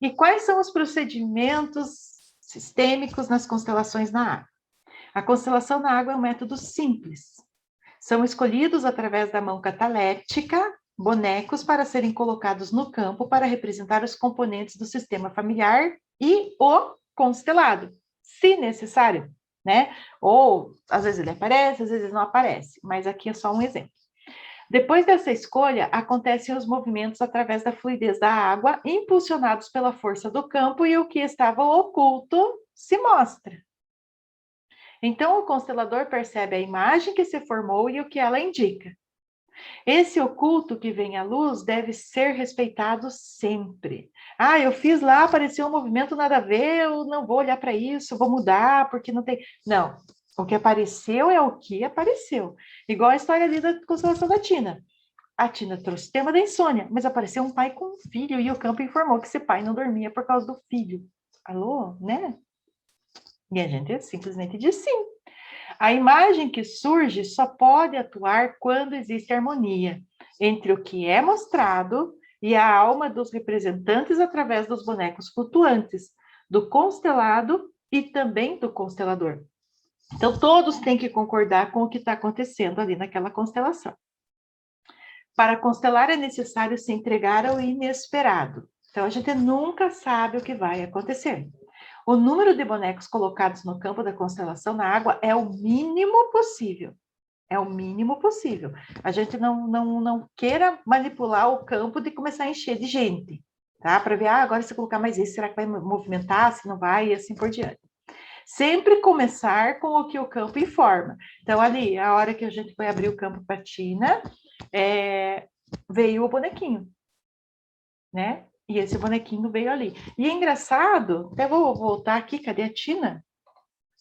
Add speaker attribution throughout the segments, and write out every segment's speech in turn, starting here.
Speaker 1: E quais são os procedimentos sistêmicos nas constelações na água? A constelação na água é um método simples. São escolhidos através da mão catalética bonecos para serem colocados no campo para representar os componentes do sistema familiar e o constelado, se necessário, né? Ou às vezes ele aparece, às vezes não aparece, mas aqui é só um exemplo. Depois dessa escolha, acontecem os movimentos através da fluidez da água, impulsionados pela força do campo, e o que estava oculto se mostra. Então, o constelador percebe a imagem que se formou e o que ela indica. Esse oculto que vem à luz deve ser respeitado sempre. Ah, eu fiz lá, apareceu um movimento nada a ver, eu não vou olhar para isso, vou mudar, porque não tem. Não, o que apareceu é o que apareceu. Igual a história ali da constelação da Tina. A Tina trouxe o tema da insônia, mas apareceu um pai com um filho e o campo informou que esse pai não dormia por causa do filho. Alô, né? E a gente simplesmente diz sim. A imagem que surge só pode atuar quando existe harmonia entre o que é mostrado e a alma dos representantes através dos bonecos flutuantes, do constelado e também do constelador. Então, todos têm que concordar com o que está acontecendo ali naquela constelação. Para constelar é necessário se entregar ao inesperado. Então, a gente nunca sabe o que vai acontecer. O número de bonecos colocados no campo da constelação na água é o mínimo possível. É o mínimo possível. A gente não queira manipular o campo de começar a encher de gente, tá? Para ver, agora se colocar mais isso, será que vai movimentar? Se não vai, e assim por diante. Sempre começar com o que o campo informa. Então, ali, a hora que a gente foi abrir o campo para a Tina, veio o bonequinho, né? E esse bonequinho veio ali. E é engraçado, até vou voltar aqui, cadê a Tina?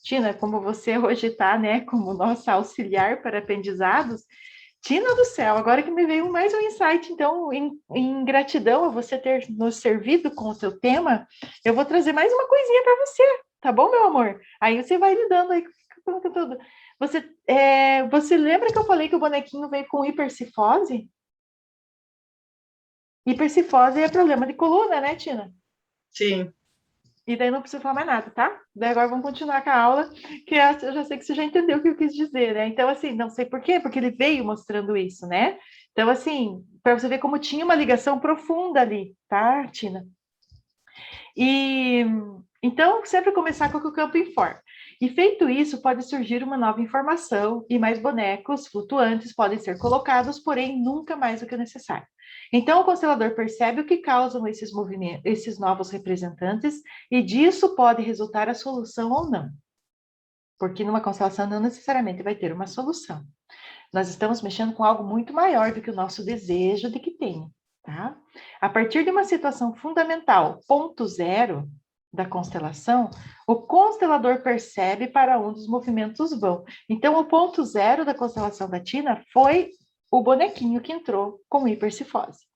Speaker 1: Tina, como você hoje está, né, como nossa auxiliar para aprendizados, Tina do céu, agora que me veio mais um insight, então, em gratidão a você ter nos servido com o seu tema, eu vou trazer mais uma coisinha para você, tá bom, meu amor? Aí você vai lidando aí com tudo. Você lembra que eu falei que o bonequinho veio com hipercifose? Hipercifose é problema de coluna, né, Tina?
Speaker 2: Sim.
Speaker 1: E daí não preciso falar mais nada, tá? Daí agora vamos continuar com a aula, que eu já sei que você já entendeu o que eu quis dizer, né? Então, assim, não sei por quê, porque ele veio mostrando isso, né? Então, assim, para você ver como tinha uma ligação profunda ali, tá, Tina? E então, sempre começar com o que o campo informa. E feito isso, pode surgir uma nova informação e mais bonecos flutuantes podem ser colocados, porém nunca mais do que o necessário. Então, o constelador percebe o que causam esses movimentos, esses novos representantes, e disso pode resultar a solução ou não. Porque numa constelação não necessariamente vai ter uma solução. Nós estamos mexendo com algo muito maior do que o nosso desejo de que tenha. Tá? A partir de uma situação fundamental, ponto zero da constelação, o constelador percebe para onde os movimentos vão. Então, o ponto zero da constelação da Tina foi o bonequinho que entrou com hipercifose.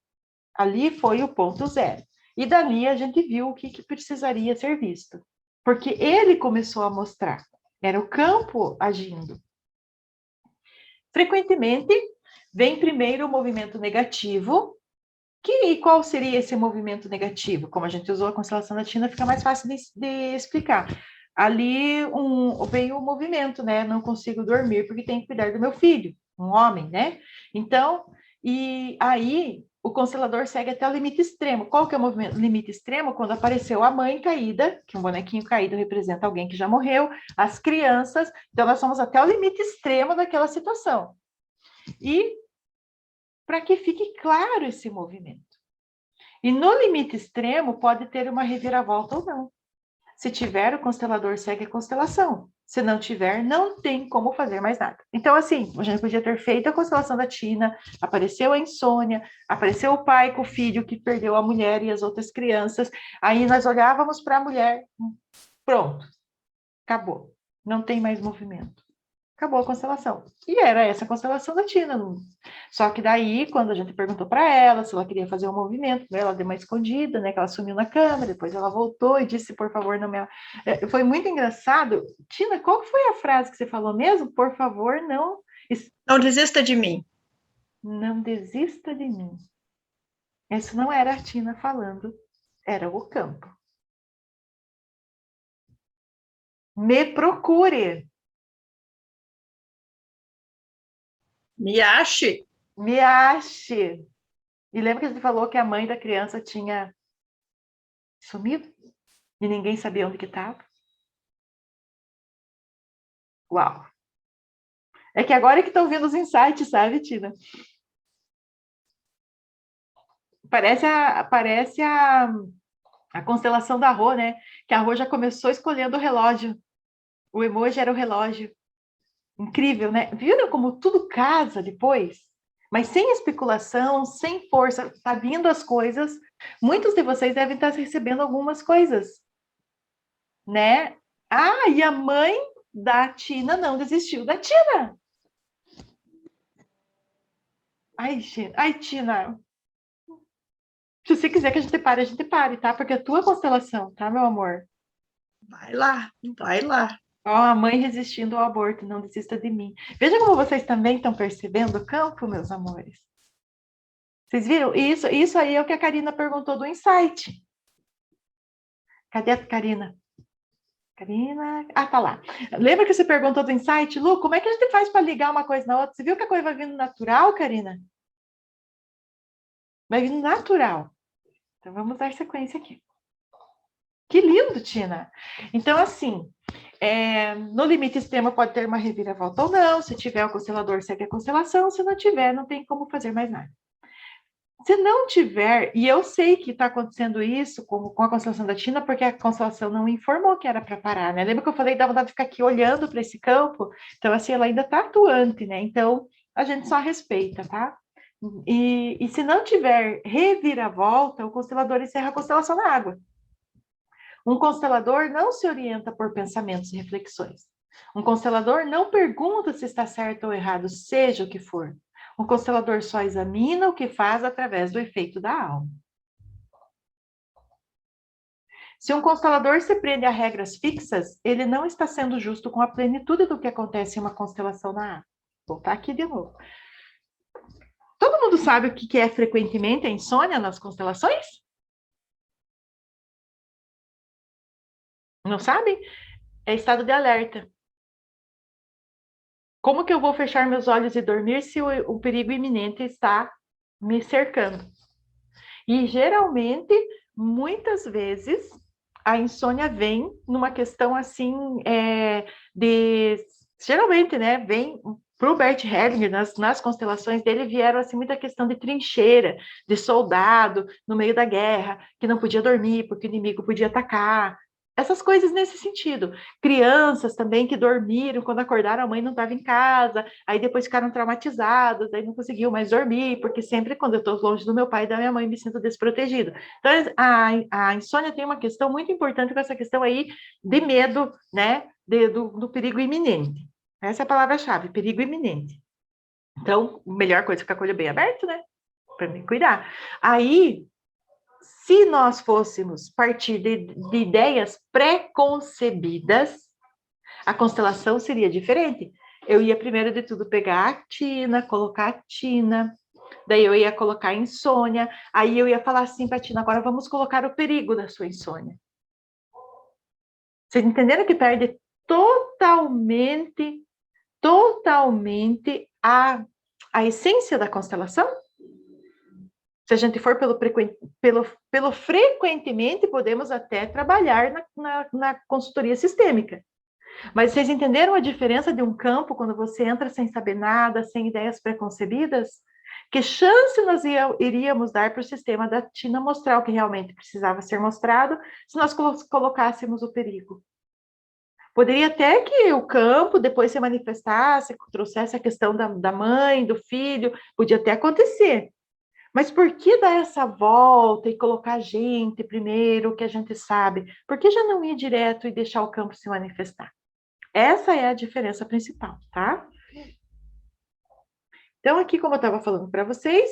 Speaker 1: Ali foi o ponto zero. E dali a gente viu o que precisaria ser visto. Porque ele começou a mostrar. Era o campo agindo. Frequentemente, vem primeiro o movimento negativo. E qual seria esse movimento negativo? Como a gente usou a constelação da Tina, fica mais fácil de explicar. Ali veio o movimento, né? Não consigo dormir porque tenho que cuidar do meu filho, um homem, né? Então, e aí o constelador segue até o limite extremo. Qual que é o movimento? Limite extremo? Quando apareceu a mãe caída, que um bonequinho caído representa alguém que já morreu, as crianças. Então, nós fomos até o limite extremo daquela situação. E para que fique claro esse movimento. E no limite extremo pode ter uma reviravolta ou não. Se tiver, o constelador segue a constelação. Se não tiver, não tem como fazer mais nada. Então, assim, a gente podia ter feito a constelação da Tina, apareceu a insônia, apareceu o pai com o filho que perdeu a mulher e as outras crianças. Aí nós olhávamos para a mulher, pronto, acabou. Não tem mais movimento. Acabou a constelação. E era essa a constelação da Tina. Só que daí, quando a gente perguntou para ela se ela queria fazer um movimento, ela deu uma escondida, né? Que ela sumiu na câmera, depois ela voltou e disse, por favor, não me... Foi muito engraçado. Tina, qual foi a frase que você falou mesmo? Por favor, não...
Speaker 2: Não desista de mim.
Speaker 1: Não desista de mim. Isso não era a Tina falando. era o campo. Me procure.
Speaker 2: Me ache.
Speaker 1: Me ache. E lembra que a gente falou que a mãe da criança tinha sumido? E ninguém sabia onde que estava? Uau! É que agora é que estão vindo os insights, sabe, Tina? Parece a constelação da Rô, né? Que a Rô já começou escolhendo o relógio. O emoji era o relógio. Incrível, né? Viram como tudo casa depois? Mas sem especulação, sem força, tá vindo as coisas. Muitos de vocês devem estar recebendo algumas coisas, né? Ah, e a mãe da Tina não desistiu da Tina. Ai, gente. Ai, Tina. Se você quiser que a gente pare, tá? Porque é a tua constelação, tá, meu amor?
Speaker 2: Vai lá, vai lá.
Speaker 1: Ó, a mãe resistindo ao aborto, não desista de mim. Veja como vocês também estão percebendo o campo, meus amores. Vocês viram? Isso aí é o que a Karina perguntou do insight. Cadê a Karina? Karina. Ah, tá lá. Lembra que você perguntou do insight? Lu, como é que a gente faz para ligar uma coisa na outra? Você viu que a coisa vai vindo natural, Karina? Vai vindo natural. Então vamos dar sequência aqui. Que lindo, Tina. Então, assim, no limite extremo pode ter uma reviravolta ou não. Se tiver o constelador, segue a constelação. Se não tiver, não tem como fazer mais nada. Se não tiver, e eu sei que está acontecendo isso com a constelação da Tina, porque a constelação não informou que era para parar, né? Lembra que eu falei que dá vontade de ficar aqui olhando para esse campo? Então, assim, ela ainda está atuante, né? Então, a gente só respeita, tá? E se não tiver reviravolta, o constelador encerra a constelação na água. Um constelador não se orienta por pensamentos e reflexões. Um constelador não pergunta se está certo ou errado, seja o que for. Um constelador só examina o que faz através do efeito da alma. Se um constelador se prende a regras fixas, ele não está sendo justo com a plenitude do que acontece em uma constelação na água. Vou voltar aqui de novo. Todo mundo sabe o que é frequentemente a insônia nas constelações? Não sabem? É estado de alerta. Como que eu vou fechar meus olhos e dormir se o perigo iminente está me cercando? E geralmente, muitas vezes, a insônia vem numa questão assim geralmente, né? Vem para o Bert Hellinger, nas constelações dele, vieram assim muita questão de trincheira, de soldado no meio da guerra, que não podia dormir porque o inimigo podia atacar. Essas coisas nesse sentido. Crianças também que dormiram, quando acordaram, a mãe não estava em casa, aí depois ficaram traumatizadas, aí não conseguiam mais dormir, porque sempre quando eu estou longe do meu pai e da minha mãe, me sinto desprotegida. Então, a insônia tem uma questão muito importante com essa questão aí de medo, né, do perigo iminente. Essa é a palavra-chave, perigo iminente. Então, a melhor coisa é ficar com o olho bem aberto, né, para me cuidar. Aí, se nós fôssemos partir de ideias pré-concebidas, a constelação seria diferente. Eu ia, primeiro de tudo, pegar a Tina, colocar a Tina, daí eu ia colocar a insônia, aí eu ia falar assim para a Tina, agora vamos colocar o perigo da sua insônia. Vocês entenderam que perde totalmente a essência da constelação? Se a gente for pelo frequentemente, podemos até trabalhar na consultoria sistêmica. Mas vocês entenderam a diferença de um campo quando você entra sem saber nada, sem ideias preconcebidas? Que chance nós iríamos dar para o sistema da Tina mostrar o que realmente precisava ser mostrado se nós colocássemos o perigo? Poderia até que o campo depois se manifestasse, trouxesse a questão da mãe, do filho, podia até acontecer. Mas por que dar essa volta e colocar a gente primeiro, o que a gente sabe? Por que já não ir direto e deixar o campo se manifestar? Essa é a diferença principal, tá? Então, aqui, como eu estava falando para vocês,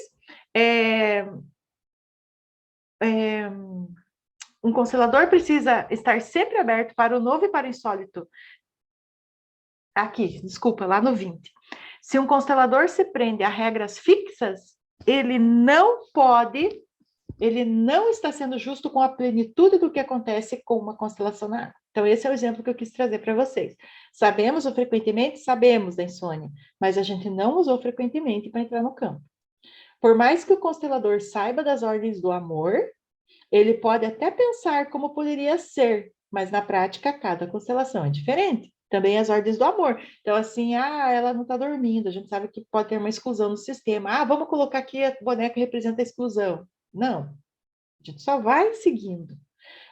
Speaker 1: um constelador precisa estar sempre aberto para o novo e para o insólito. Aqui, desculpa, lá no 20. Se um constelador se prende a regras fixas, ele não pode ele não está sendo justo com a plenitude do que acontece com uma constelação na água. Então, esse é o exemplo que eu quis trazer para vocês. Sabemos o frequentemente? Sabemos da insônia, mas a gente não usou frequentemente para entrar no campo. Por mais que o constelador saiba das ordens do amor, ele pode até pensar como poderia ser, mas na prática, cada constelação é diferente. Também as ordens do amor. Então, assim, ela não está dormindo, a gente sabe que pode ter uma exclusão no sistema. Vamos colocar aqui a boneca que representa a exclusão. Não, a gente só vai seguindo.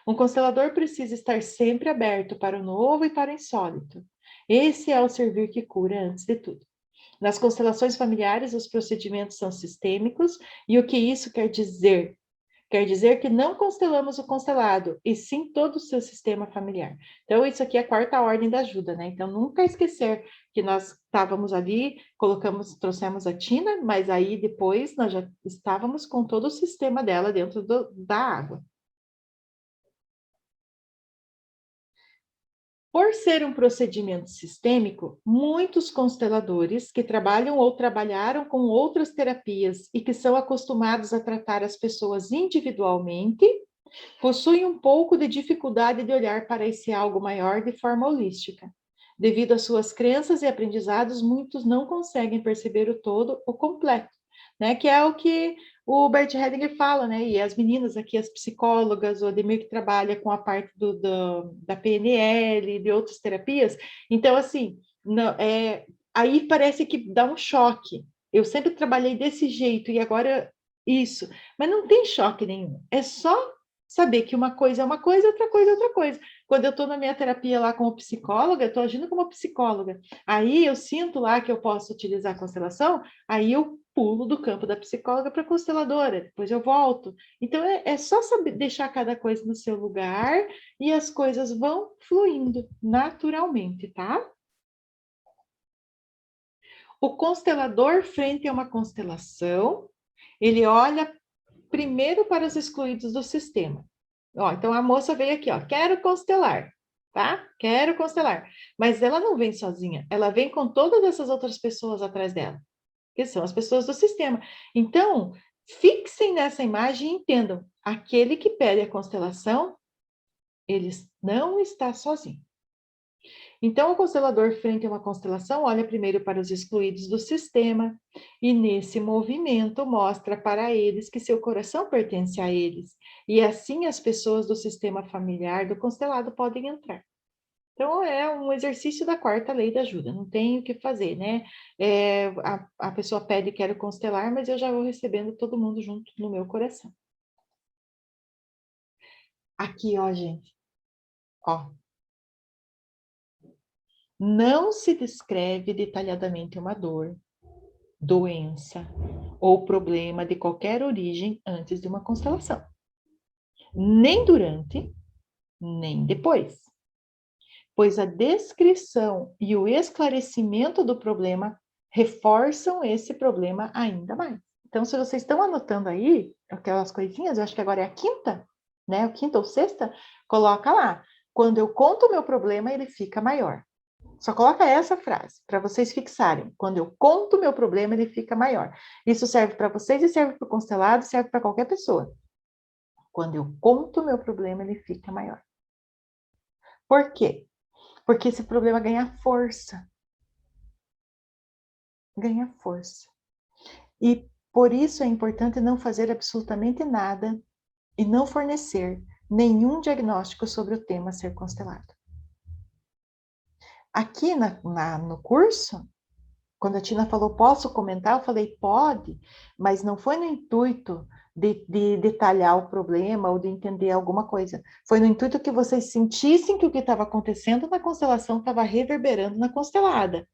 Speaker 1: Um constelador precisa estar sempre aberto para o novo e para o insólito. Esse é o servir que cura antes de tudo. Nas constelações familiares, os procedimentos são sistêmicos, e o que isso quer dizer? Quer dizer que não constelamos o constelado, e sim todo o seu sistema familiar. Então, isso aqui é a quarta ordem da ajuda, né? Então, nunca esquecer que nós estávamos ali, trouxemos a Tina, mas aí depois nós já estávamos com todo o sistema dela dentro da água. Por ser um procedimento sistêmico, muitos consteladores que trabalham ou trabalharam com outras terapias e que são acostumados a tratar as pessoas individualmente, possuem um pouco de dificuldade de olhar para esse algo maior de forma holística. Devido às suas crenças e aprendizados, muitos não conseguem perceber o todo, o completo, né? Que é o que o Bert Hellinger fala, né? E as meninas aqui, as psicólogas, o Ademir que trabalha com a parte da PNL, de outras terapias. Então, assim, não, aí parece que dá um choque. Eu sempre trabalhei desse jeito e agora isso. Mas não tem choque nenhum. É só saber que uma coisa é uma coisa, outra coisa é outra coisa. Quando eu estou na minha terapia lá como psicóloga, eu estou agindo como psicóloga. Aí eu sinto lá que eu posso utilizar a constelação, aí eu pulo do campo da psicóloga para a consteladora, depois eu volto. Então é só saber deixar cada coisa no seu lugar e as coisas vão fluindo naturalmente, tá? O constelador, frente a uma constelação, ele olha primeiro para os excluídos do sistema. Então a moça veio aqui, quero constelar, tá? Quero constelar. Mas ela não vem sozinha, ela vem com todas essas outras pessoas atrás dela, que são as pessoas do sistema. Então, fixem nessa imagem e entendam, aquele que pede a constelação, ele não está sozinho. Então, o constelador, frente a uma constelação, olha primeiro para os excluídos do sistema e, nesse movimento, mostra para eles que seu coração pertence a eles. E assim as pessoas do sistema familiar do constelado podem entrar. Então, é um exercício da quarta lei da ajuda, não tem o que fazer, né? A pessoa pede, quero constelar, mas eu já vou recebendo todo mundo junto no meu coração. Aqui, gente, não se descreve detalhadamente uma dor, doença ou problema de qualquer origem antes de uma constelação. Nem durante, nem depois. Pois a descrição e o esclarecimento do problema reforçam esse problema ainda mais. Então, se vocês estão anotando aí aquelas coisinhas, eu acho que agora é a quinta, né? A quinta ou sexta, coloca lá. Quando eu conto o meu problema, ele fica maior. Só coloca essa frase para vocês fixarem. Quando eu conto o meu problema, ele fica maior. Isso serve para vocês e serve para o constelado, serve para qualquer pessoa. Quando eu conto o meu problema, ele fica maior. Por quê? Porque esse problema ganha força. Ganha força. E por isso é importante não fazer absolutamente nada e não fornecer nenhum diagnóstico sobre o tema a ser constelado. Aqui no curso, quando a Tina falou, posso comentar? Eu falei, pode, mas não foi no intuito de detalhar o problema ou de entender alguma coisa. Foi no intuito que vocês sentissem que o que estava acontecendo na constelação estava reverberando na constelada.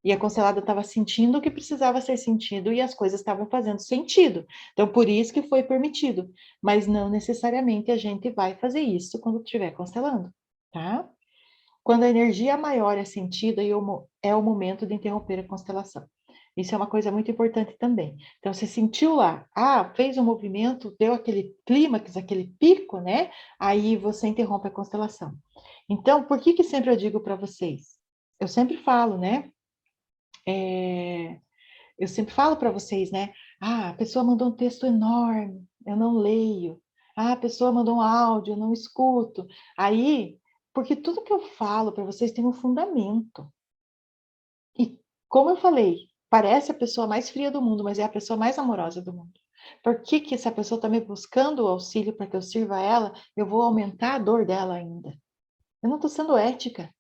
Speaker 1: E a constelada estava sentindo o que precisava ser sentido e as coisas estavam fazendo sentido. Então, por isso que foi permitido. Mas não necessariamente a gente vai fazer isso quando estiver constelando, tá? Quando a energia maior é sentida, é o momento de interromper a constelação. Isso é uma coisa muito importante também. Então, você sentiu lá, fez um movimento, deu aquele clímax, aquele pico, né? Aí você interrompe a constelação. Então, por que sempre eu digo para vocês? Eu sempre falo, né? Eu sempre falo para vocês, né? A pessoa mandou um texto enorme, eu não leio. Ah, a pessoa mandou um áudio, eu não escuto. Aí, porque tudo que eu falo para vocês tem um fundamento. E, como eu falei, parece a pessoa mais fria do mundo, mas é a pessoa mais amorosa do mundo. Por que que se a pessoa está me buscando o auxílio para que eu sirva a ela, eu vou aumentar a dor dela ainda? Eu não estou sendo ética.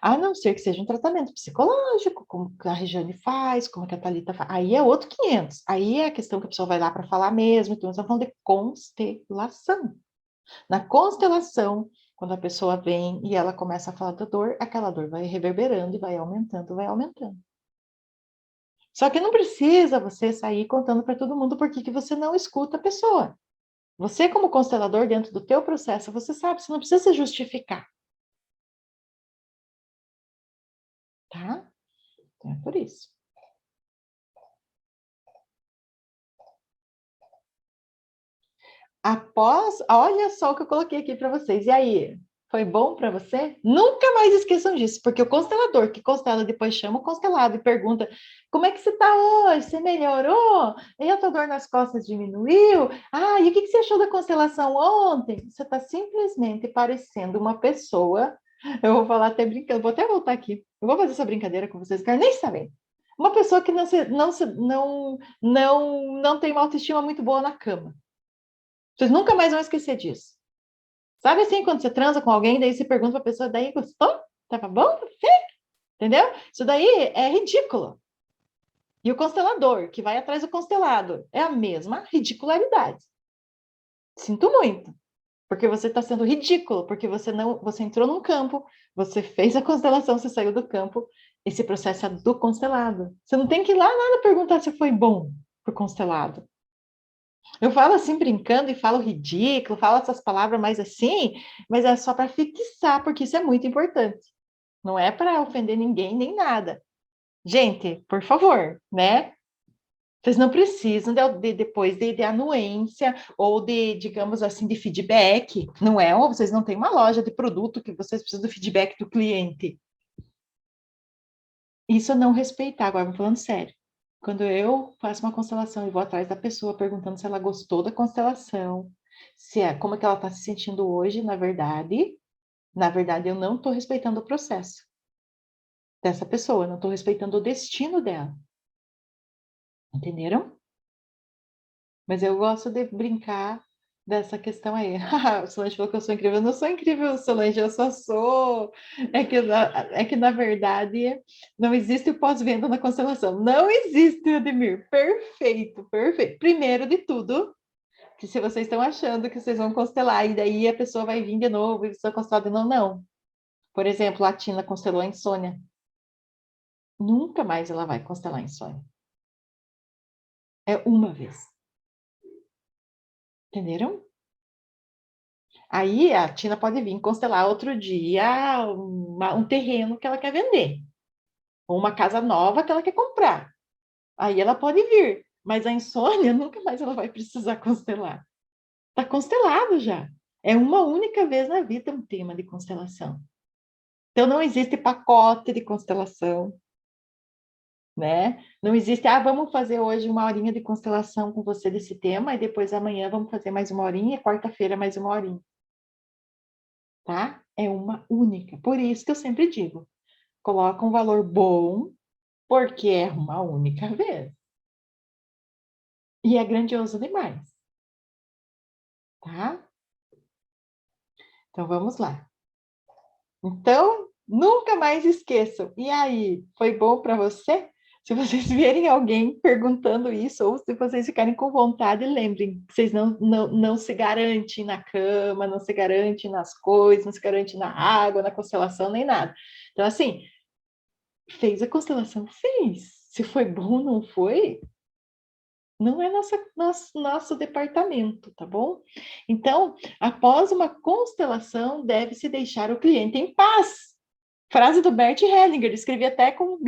Speaker 1: A não ser que seja um tratamento psicológico, como a Regiane faz, como que a Thalita faz. Aí é outro 500. Aí é a questão que a pessoa vai lá para falar mesmo. Então, nós estamos falando de constelação. Na constelação, quando a pessoa vem e ela começa a falar da dor, aquela dor vai reverberando e vai aumentando, vai aumentando. Só que não precisa você sair contando para todo mundo por que você não escuta a pessoa. Você, como constelador, dentro do teu processo, você sabe, você não precisa se justificar. Tá? Então, é por isso. Após, olha só o que eu coloquei aqui para vocês. E aí, foi bom para você? Nunca mais esqueçam disso, porque o constelador que constela depois chama o constelado e pergunta: como é que você está hoje? Você melhorou? E a tua dor nas costas diminuiu? Ah, e o que você achou da constelação ontem? Você está simplesmente parecendo uma pessoa. Eu vou falar até brincando, vou até voltar aqui. Eu vou fazer essa brincadeira com vocês, quero nem saber. Uma pessoa que não tem uma autoestima muito boa na cama. Vocês nunca mais vão esquecer disso. Sabe assim, quando você transa com alguém, daí você pergunta para a pessoa, daí gostou? Tava bom pra você? Entendeu? Isso daí é ridículo. E o constelador, que vai atrás do constelado, é a mesma ridicularidade. Sinto muito, porque você está sendo ridículo, porque você entrou num campo, você fez a constelação, você saiu do campo, esse processo é do constelado. Você não tem que ir lá nada perguntar se foi bom pro constelado. Eu falo assim brincando e falo ridículo, falo essas palavras mais assim, mas é só para fixar, porque isso é muito importante. Não é para ofender ninguém nem nada. Gente, por favor, né? Vocês não precisam depois de anuência ou de, digamos assim, de feedback. Não é? Ou vocês não têm uma loja de produto que vocês precisam do feedback do cliente. Isso é não respeitar. Agora, vou falando sério. Quando eu faço uma constelação e vou atrás da pessoa perguntando se ela gostou da constelação, se é como é que ela está se sentindo hoje, na verdade eu não estou respeitando o processo dessa pessoa, não estou respeitando o destino dela. Entenderam? Mas eu gosto de brincar dessa questão aí. O Solange falou que eu sou incrível. Eu não sou incrível, Solange, eu só sou. É que, na verdade, não existe o pós-venda na constelação. Não existe, Ademir. Perfeito, perfeito. Primeiro de tudo, que se vocês estão achando que vocês vão constelar, e daí a pessoa vai vir de novo, e você vai constelar de novo, não. Por exemplo, a Tina constelou a insônia. Nunca mais ela vai constelar a insônia. É uma vez. Entenderam? Aí a Tina pode vir constelar outro dia um terreno que ela quer vender, ou uma casa nova que ela quer comprar. Aí ela pode vir, mas a insônia nunca mais ela vai precisar constelar. Está constelado já. É uma única vez na vida um tema de constelação. Então não existe pacote de constelação, né? Não existe, vamos fazer hoje uma horinha de constelação com você desse tema, e depois amanhã vamos fazer mais uma horinha, e quarta-feira mais uma horinha. Tá? É uma única. Por isso que eu sempre digo, coloca um valor bom, porque é uma única vez. E é grandioso demais. Tá? Então vamos lá. Então, nunca mais esqueçam. E aí, foi bom para você? Se vocês verem alguém perguntando isso, ou se vocês ficarem com vontade, lembrem que vocês não se garantem na cama, não se garantem nas coisas, não se garantem na água, na constelação, nem nada. Então, assim, fez a constelação? Fez. Se foi bom ou não foi, não é nosso departamento, tá bom? Então, após uma constelação, deve-se deixar o cliente em paz. Frase do Bert Hellinger, escrevi até com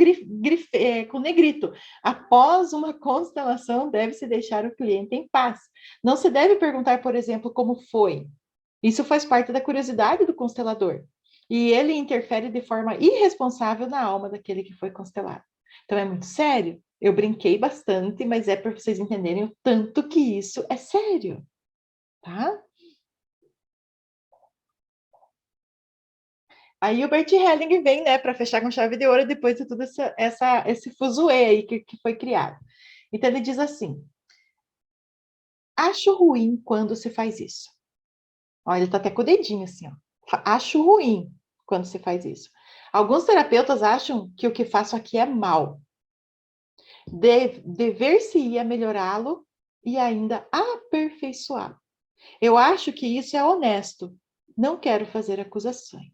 Speaker 1: negrito. Após uma constelação, deve-se deixar o cliente em paz. Não se deve perguntar, por exemplo, como foi. Isso faz parte da curiosidade do constelador. E ele interfere de forma irresponsável na alma daquele que foi constelado. Então, é muito sério? Eu brinquei bastante, mas é para vocês entenderem o tanto que isso é sério, tá? Aí o Bert Hellinger vem, né, para fechar com chave de ouro depois de tudo esse fuzuê aí que foi criado. Então ele diz assim: acho ruim quando se faz isso. Olha, ele tá até com o dedinho assim, ó. Acho ruim quando se faz isso. Alguns terapeutas acham que o que faço aqui é mal. Dever-se-ia melhorá-lo e ainda aperfeiçoá-lo. Eu acho que isso é honesto. Não quero fazer acusações.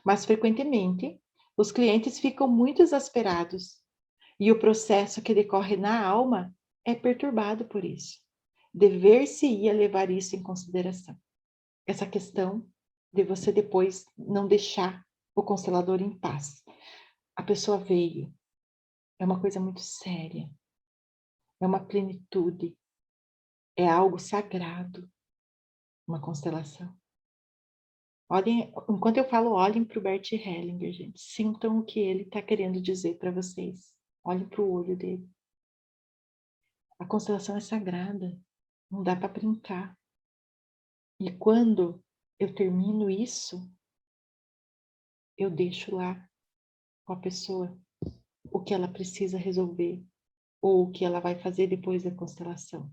Speaker 1: Mas frequentemente, os clientes ficam muito exasperados e o processo que decorre na alma é perturbado por isso. Dever-se-ia levar isso em consideração. Essa questão de você depois não deixar o constelador em paz. A pessoa veio, é uma coisa muito séria, é uma plenitude, é algo sagrado, uma constelação. Olhem, enquanto eu falo, olhem para o Bert Hellinger, gente. Sintam o que ele está querendo dizer para vocês. Olhem para o olho dele. A constelação é sagrada. Não dá para brincar. E quando eu termino isso, eu deixo lá com a pessoa o que ela precisa resolver ou o que ela vai fazer depois da constelação.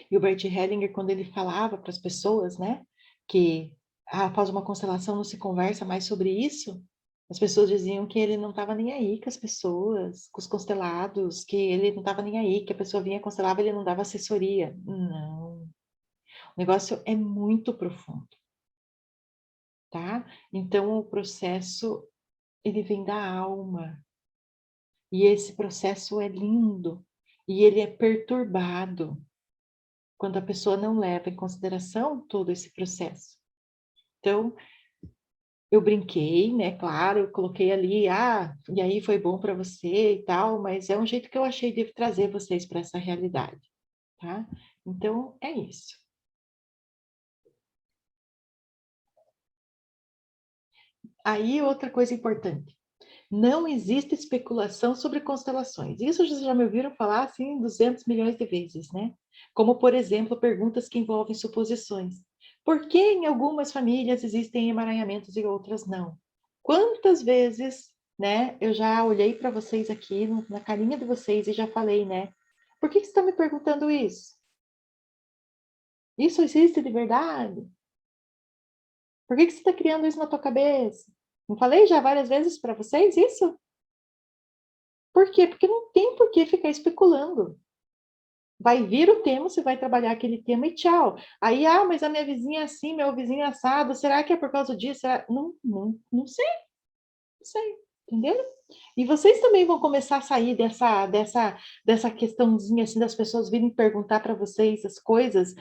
Speaker 1: E o Bert Hellinger, quando ele falava para as pessoas, né, que após uma constelação não se conversa mais sobre isso, as pessoas diziam que ele não estava nem aí com as pessoas, com os constelados, que ele não estava nem aí, que a pessoa vinha constelava, ele não dava assessoria. Não. O negócio é muito profundo, tá? Então, o processo, ele vem da alma. E esse processo é lindo. E ele é perturbado quando a pessoa não leva em consideração todo esse processo. Então, eu brinquei, né? Claro, eu coloquei ali, e aí foi bom para você e tal, mas é um jeito que eu achei de trazer vocês para essa realidade, tá? Então, é isso. Aí, outra coisa importante. Não existe especulação sobre constelações. Isso vocês já me ouviram falar assim 200 milhões de vezes, né? Como, por exemplo, perguntas que envolvem suposições. Por que em algumas famílias existem emaranhamentos e outras não? Quantas vezes, né, eu já olhei para vocês aqui, na carinha de vocês, e já falei, né? Por que você está me perguntando isso? Isso existe de verdade? Por que você está criando isso na tua cabeça? Não falei já várias vezes para vocês isso? Por quê? Porque não tem por que ficar especulando. Vai vir o tema, você vai trabalhar aquele tema e tchau. Aí, mas a minha vizinha é assim, meu vizinho é assado, será que é por causa disso? Não sei, não sei, entendeu? E vocês também vão começar a sair dessa questãozinha assim das pessoas virem perguntar para vocês as coisas.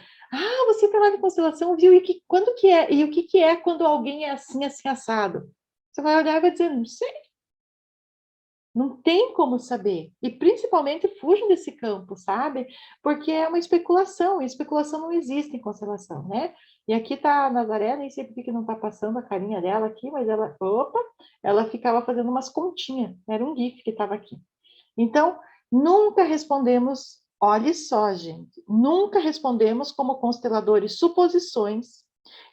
Speaker 1: Você trabalha em constelação, viu? Quando que é? E o que que é quando alguém é assim, assim, assado? Você vai olhar e vai dizer, não sei. Não tem como saber. E principalmente fujam desse campo, sabe? Porque é uma especulação, e especulação não existe em constelação, né? E aqui tá a Nazaré, nem sei por que não tá passando a carinha dela aqui, mas ela ficava fazendo umas continhas, era um GIF que estava aqui. Então, nunca respondemos, olhe só, gente, nunca respondemos como consteladores suposições.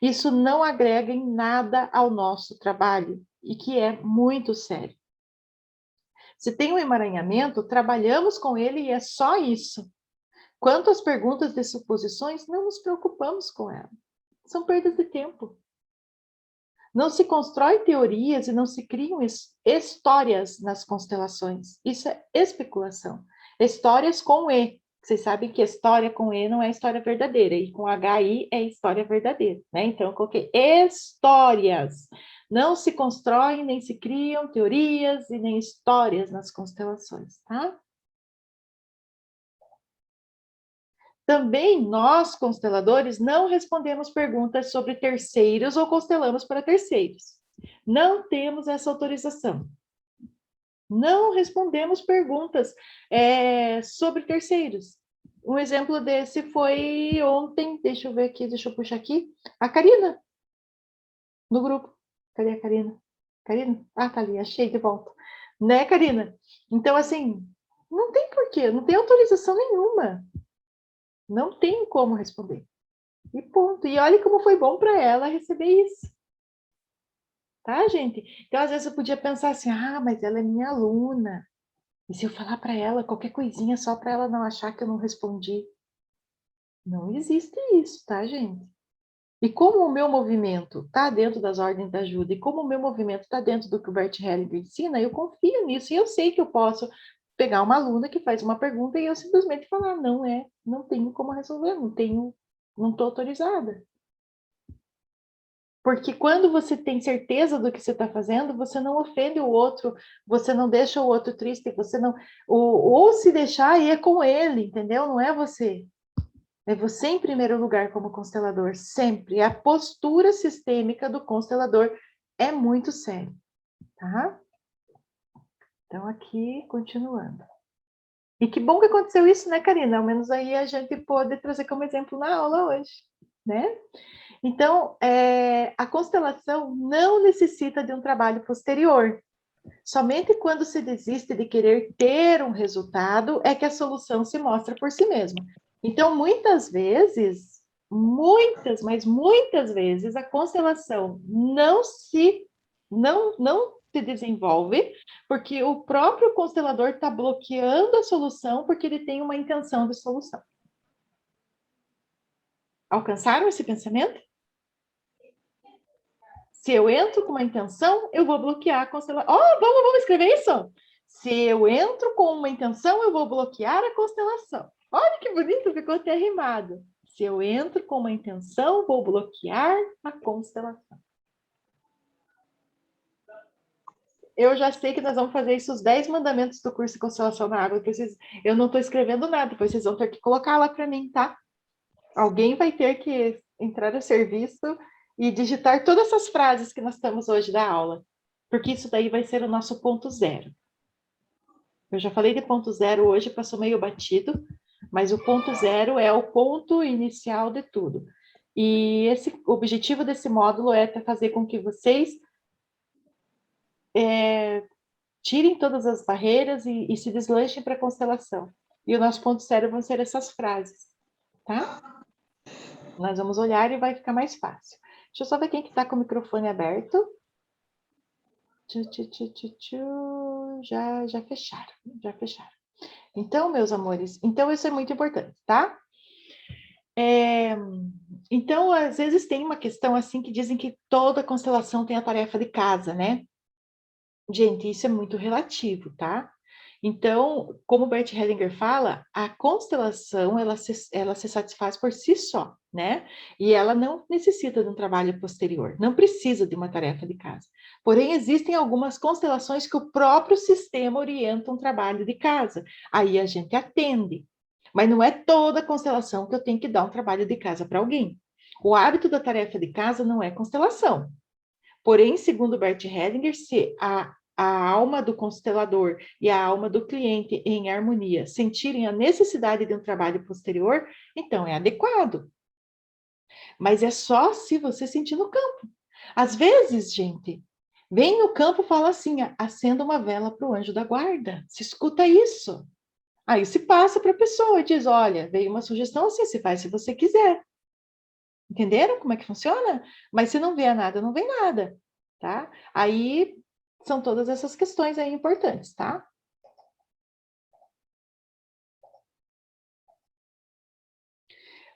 Speaker 1: Isso não agrega em nada ao nosso trabalho, e que é muito sério. Se tem um emaranhamento, trabalhamos com ele e é só isso. Quanto às perguntas de suposições, não nos preocupamos com elas. São perdas de tempo. Não se constrói teorias e não se criam histórias nas constelações. Isso é especulação. Histórias com E. Vocês sabem que história com E não é história verdadeira, e com HI é história verdadeira, né? Então, eu coloquei histórias. Não se constroem, nem se criam teorias e nem histórias nas constelações, tá? Também nós, consteladores, não respondemos perguntas sobre terceiros ou constelamos para terceiros. Não temos essa autorização. Não respondemos perguntas sobre terceiros. Um exemplo desse foi ontem, deixa eu ver aqui, deixa eu puxar aqui, a Karina, no grupo. Cadê a Karina? Karina? Tá ali, achei de volta. Né, Karina? Então, assim, Não tem porquê, não tem autorização nenhuma. Não tem como responder. E ponto. E olha como foi bom para ela receber isso. Tá, gente? Então, às vezes eu podia pensar assim, mas ela é minha aluna. E se eu falar para ela qualquer coisinha só para ela não achar que eu não respondi? Não existe isso, tá, gente? E como o meu movimento está dentro das ordens da ajuda, e como o meu movimento está dentro do que o Bert Hellinger ensina, eu confio nisso, e eu sei que eu posso pegar uma aluna que faz uma pergunta e eu simplesmente falar, não tenho como resolver, não estou autorizada. Porque quando você tem certeza do que você está fazendo, você não ofende o outro, você não deixa o outro triste, você não. Ou se deixar, aí é com ele, entendeu? Não é você. É você em primeiro lugar como constelador, sempre. A postura sistêmica do constelador é muito séria, tá? Então, aqui, continuando. E que bom que aconteceu isso, né, Karina? Ao menos aí a gente pôde trazer como exemplo na aula hoje, né? Então, a constelação não necessita de um trabalho posterior. Somente quando se desiste de querer ter um resultado é que a solução se mostra por si mesma. Então, mas muitas vezes, a constelação não se desenvolve porque o próprio constelador está bloqueando a solução porque ele tem uma intenção de solução. Alcançaram esse pensamento? Se eu entro com uma intenção, eu vou bloquear a constelação. Vamos escrever isso? Se eu entro com uma intenção, eu vou bloquear a constelação. Olha que bonito, ficou até rimado. Se eu entro com uma intenção, vou bloquear a constelação. Eu já sei que nós vamos fazer isso, os 10 mandamentos do curso de Constelação na Água. Eu não estou escrevendo nada, depois vocês vão ter que colocar lá para mim, tá? Alguém vai ter que entrar a serviço e digitar todas essas frases que nós estamos hoje da aula, porque isso daí vai ser o nosso ponto zero. Eu já falei de ponto zero hoje, passou meio batido, mas o ponto zero é o ponto inicial de tudo. E o objetivo desse módulo é fazer com que vocês tirem todas as barreiras e se deslanchem para a constelação. E o nosso ponto zero vão ser essas frases, tá? Nós vamos olhar e vai ficar mais fácil. Deixa eu só ver quem que está com o microfone aberto. Já fecharam. Então, meus amores, isso é muito importante, tá? Então, às vezes tem uma questão assim que dizem que toda constelação tem a tarefa de casa, né? Gente, isso é muito relativo, tá? Então, como Bert Hellinger fala, a constelação, ela se satisfaz por si só, né? E ela não necessita de um trabalho posterior, não precisa de uma tarefa de casa. Porém, existem algumas constelações que o próprio sistema orienta um trabalho de casa. Aí a gente atende. Mas não é toda constelação que eu tenho que dar um trabalho de casa para alguém. O hábito da tarefa de casa não é constelação. Porém, segundo Bert Hellinger, se a alma do constelador e a alma do cliente em harmonia sentirem a necessidade de um trabalho posterior, então é adequado. Mas é só se você sentir no campo. Às vezes, gente, vem no campo e fala assim, acenda uma vela para o anjo da guarda. Se escuta isso. Aí se passa para a pessoa e diz, olha, veio uma sugestão assim, se faz se você quiser. Entenderam como é que funciona? Mas se não vier nada, não vem nada, tá? Aí são todas essas questões aí importantes, tá?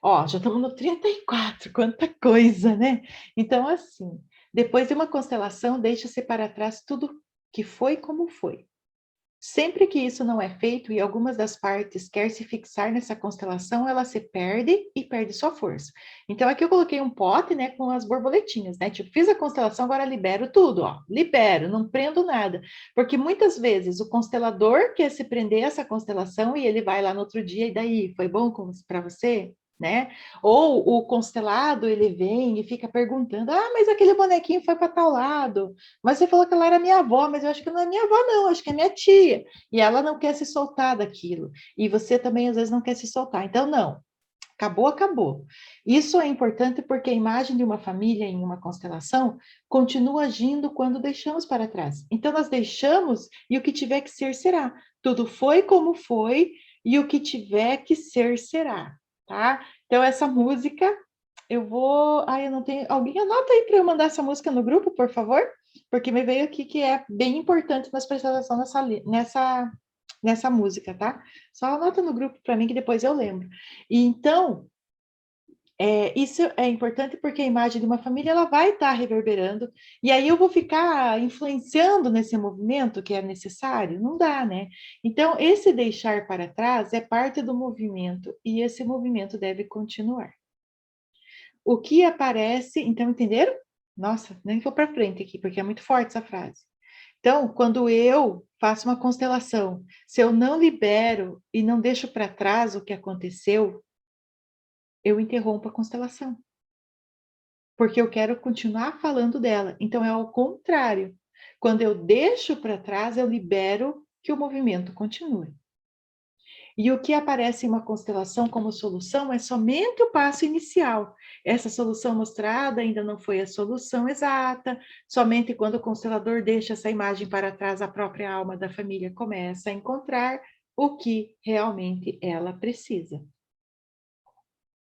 Speaker 1: Ó, já estamos no 34, quanta coisa, né? Então, assim, depois de uma constelação, deixa-se para trás tudo que foi como foi. Sempre que isso não é feito e algumas das partes quer se fixar nessa constelação, ela se perde e perde sua força. Então, aqui eu coloquei um pote, né, com as borboletinhas, né? Tipo, fiz a constelação, agora libero tudo, ó. Libero, não prendo nada. Porque muitas vezes o constelador quer se prender a essa constelação e ele vai lá no outro dia e daí, foi bom para você? Né? Ou o constelado, ele vem e fica perguntando, mas aquele bonequinho foi para tal lado, mas você falou que ela era minha avó, mas eu acho que não é minha avó não, acho que é minha tia, e ela não quer se soltar daquilo, e você também às vezes não quer se soltar, então não, Acabou, acabou. Isso é importante porque a imagem de uma família em uma constelação continua agindo quando deixamos para trás. Então, nós deixamos e o que tiver que ser, será. Tudo foi como foi e o que tiver que ser, será. Tá? Então, essa música, eu vou. Ai, eu não tenho. Alguém anota aí para eu mandar essa música no grupo, por favor? Porque me veio aqui que é bem importante nós prestar atenção nessa música, tá? Só anota no grupo para mim que depois eu lembro. E então, isso é importante porque a imagem de uma família ela vai estar reverberando, e aí eu vou ficar influenciando nesse movimento que é necessário? Não dá, né? Então, esse deixar para trás é parte do movimento, e esse movimento deve continuar. O que aparece, então, entenderam? Nossa, nem vou para frente aqui, porque é muito forte essa frase. Então, quando eu faço uma constelação, se eu não libero e não deixo para trás o que aconteceu, eu interrompo a constelação. Porque eu quero continuar falando dela. Então, é ao contrário. Quando eu deixo para trás, eu libero que o movimento continue. E o que aparece em uma constelação como solução é somente o passo inicial. Essa solução mostrada ainda não foi a solução exata, somente quando o constelador deixa essa imagem para trás, a própria alma da família começa a encontrar o que realmente ela precisa.